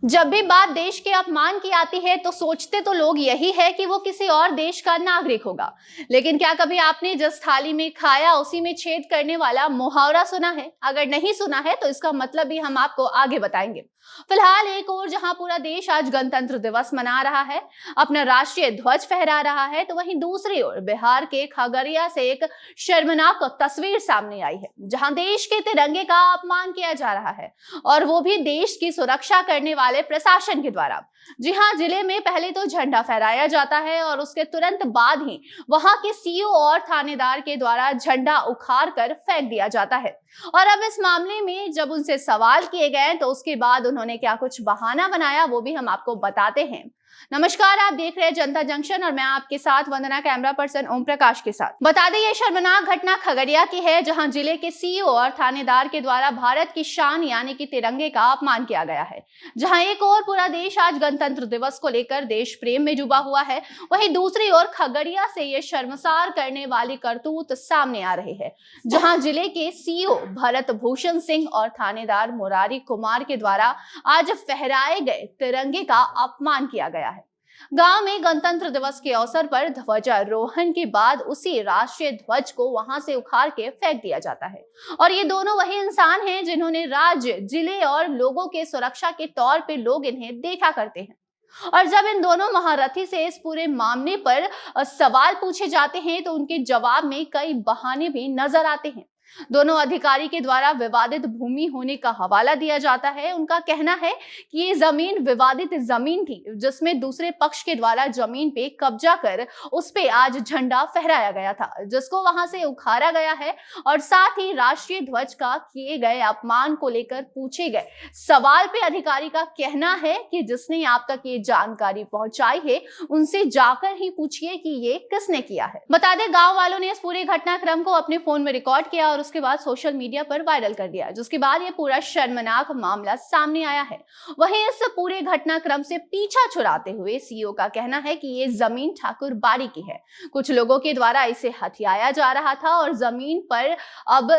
जब भी बात देश के अपमान की आती है तो सोचते तो लोग यही है कि वो किसी और देश का नागरिक होगा। लेकिन क्या कभी आपने जिस थाली में खाया उसी में छेद करने वाला मुहावरा सुना है? अगर नहीं सुना है तो इसका मतलब भी हम आपको आगे बताएंगे। फिलहाल एक और जहां पूरा देश आज गणतंत्र दिवस मना रहा है, अपना राष्ट्रीय ध्वज फहरा रहा है, तो वहीं दूसरी ओर बिहार के खगड़िया से एक शर्मनाक तस्वीर सामने आई है, जहां देश के तिरंगे का अपमान किया जा रहा है और वो भी देश की सुरक्षा करने वाले प्रशासन के द्वारा। जी हां, जिले में पहले तो झंडा फहराया जाता है और उसके तुरंत बाद ही वहां के सीओ और थानेदार के द्वारा झंडा उखाड़ कर फेंक दिया जाता है। और अब इस मामले में जब उनसे सवाल किए गए तो उसके बाद उन्होंने क्या कुछ बहाना बनाया वो भी हम आपको बताते हैं। नमस्कार, आप देख रहे हैं जनता जंक्शन और मैं आपके साथ वंदना, कैमरा पर्सन ओम प्रकाश के साथ। बता दें, ये शर्मनाक घटना खगड़िया की है, जहां जिले के सीओ और थानेदार के द्वारा भारत की शान यानी कि तिरंगे का अपमान किया गया है। जहां एक और पूरा देश आज गणतंत्र दिवस को लेकर देश प्रेम में डूबा हुआ है, वहीं दूसरी ओर खगड़िया से ये शर्मसार करने वाली करतूत सामने आ रही है, जहां जिले के सीओ भरत भूषण सिंह और थानेदार मुरारी कुमार के द्वारा आज फहराए गए तिरंगे का अपमान किया गया है। गांव में गणतंत्र दिवस के अवसर पर ध्वजारोहण के बाद उसी राष्ट्रीय ध्वज को वहां से उखाड़ के फेंक दिया जाता है। और ये दोनों वही इंसान हैं जिन्होंने राज्य, जिले और लोगों के सुरक्षा के तौर पे लोग इन्हें देखा करते हैं। और जब इन दोनों महारथी से इस पूरे मामले पर सवाल पूछे जाते हैं तो उनके जवाब में कई बहाने भी नजर आते हैं। दोनों अधिकारी के द्वारा विवादित भूमि होने का हवाला दिया जाता है। उनका कहना है कि ये जमीन विवादित जमीन थी, जिसमें दूसरे पक्ष के द्वारा जमीन पे कब्जा कर उस पे आज झंडा फहराया गया था, जिसको वहां से उखाड़ा गया है। और साथ ही राष्ट्रीय ध्वज का किए गए अपमान को लेकर पूछे गए सवाल पे अधिकारी का कहना है कि जिसने आप तक ये जानकारी पहुंचाई है उनसे जाकर ही पूछिए कि ये किसने किया है। बता दें, गांव वालों ने इस पूरे घटनाक्रम को अपने फोन में रिकॉर्ड किया और उसके बाद सोशल मीडिया पर वायरल कर दिया, जिसके बाद ये पूरा शर्मनाक मामला सामने आया है। वहीं इस पूरे घटनाक्रम से पीछा छुड़ाते हुए सीईओ का कहना है कि ये जमीन ठाकुर बाड़ी की है। कुछ लोगों के द्वारा इसे हथियाया जा रहा था और जमीन पर अब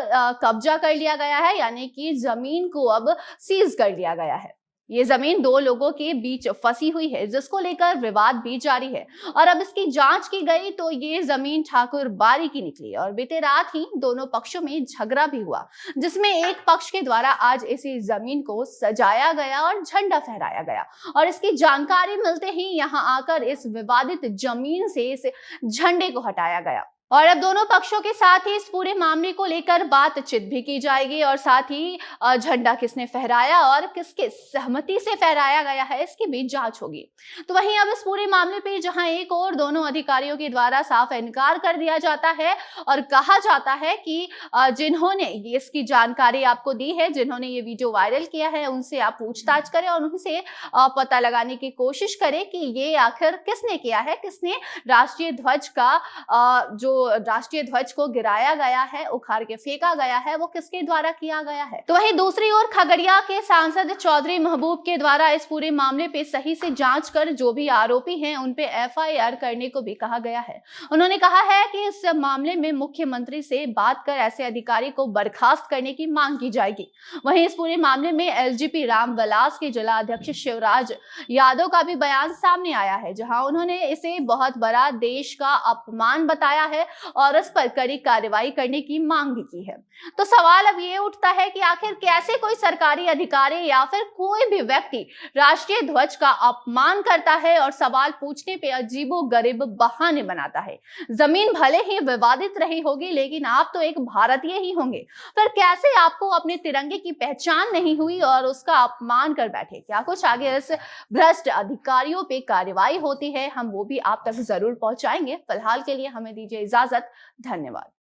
कब्जा कर लिया गया है, यानी कि जमीन को अब सीज कर लिया गया है। ये जमीन दो लोगों के बीच फंसी हुई है, जिसको लेकर विवाद भी जारी है। और अब इसकी जांच की गई तो ये जमीन ठाकुर बाड़ी की निकली और बीते रात ही दोनों पक्षों में झगड़ा भी हुआ, जिसमें एक पक्ष के द्वारा आज इसी जमीन को सजाया गया और झंडा फहराया गया। और इसकी जानकारी मिलते ही यहाँ आकर इस विवादित जमीन से इस झंडे को हटाया गया। और अब दोनों पक्षों के साथ ही इस पूरे मामले को लेकर बातचीत भी की जाएगी और साथ ही झंडा किसने फहराया और किसके सहमति से फहराया गया है इसकी भी जांच होगी। तो वहीं अब इस पूरे मामले पे जहां एक और दोनों अधिकारियों के द्वारा साफ इनकार कर दिया जाता है और कहा जाता है कि जिन्होंने इसकी जानकारी आपको दी है, जिन्होंने ये वीडियो वायरल किया है, उनसे आप पूछताछ करें और उनसे पता लगाने की कोशिश करें कि ये आखिर किसने किया है, किसने राष्ट्रीय ध्वज का जो राष्ट्रीय ध्वज को गिराया गया है, उखाड़ के फेंका गया है, वो किसके द्वारा किया गया है। तो वहीं दूसरी ओर खगड़िया के सांसद चौधरी महबूब के द्वारा इस पूरे मामले पे सही से जांच कर जो भी आरोपी हैं उन पे एफआईआर करने को भी कहा गया है। उन्होंने कहा है कि इस मामले में मुख्यमंत्री से बात कर ऐसे अधिकारी को बर्खास्त करने की मांग की जाएगी। वहीं इस पूरे मामले में एलजीपी रामविलास के जिला अध्यक्ष शिवराज यादव का भी बयान सामने आया है, जहां उन्होंने इसे बहुत बड़ा देश का अपमान बताया है और इस पर कड़ी कार्रवाई करने की मांग भी की है। तो सवाल अब ये उठता है कि आखिर कैसे कोई सरकारी अधिकारी या फिर कोई भी व्यक्ति राष्ट्रीय ध्वज का अपमान करता है और सवाल पूछने पे अजीबोगरीब बहाने बनाता है। जमीन भले ही विवादित रही होगी, लेकिन आप तो एक भारतीय ही होंगे, फिर कैसे आपको अपने तिरंगे की पहचान नहीं हुई और उसका अपमान कर बैठे? क्या कुछ आगे इस भ्रष्ट अधिकारियों पे कार्रवाई होती है, हम वो भी आप तक जरूर पहुंचाएंगे। फिलहाल के लिए हमें दीजिए इजाजत। धन्यवाद।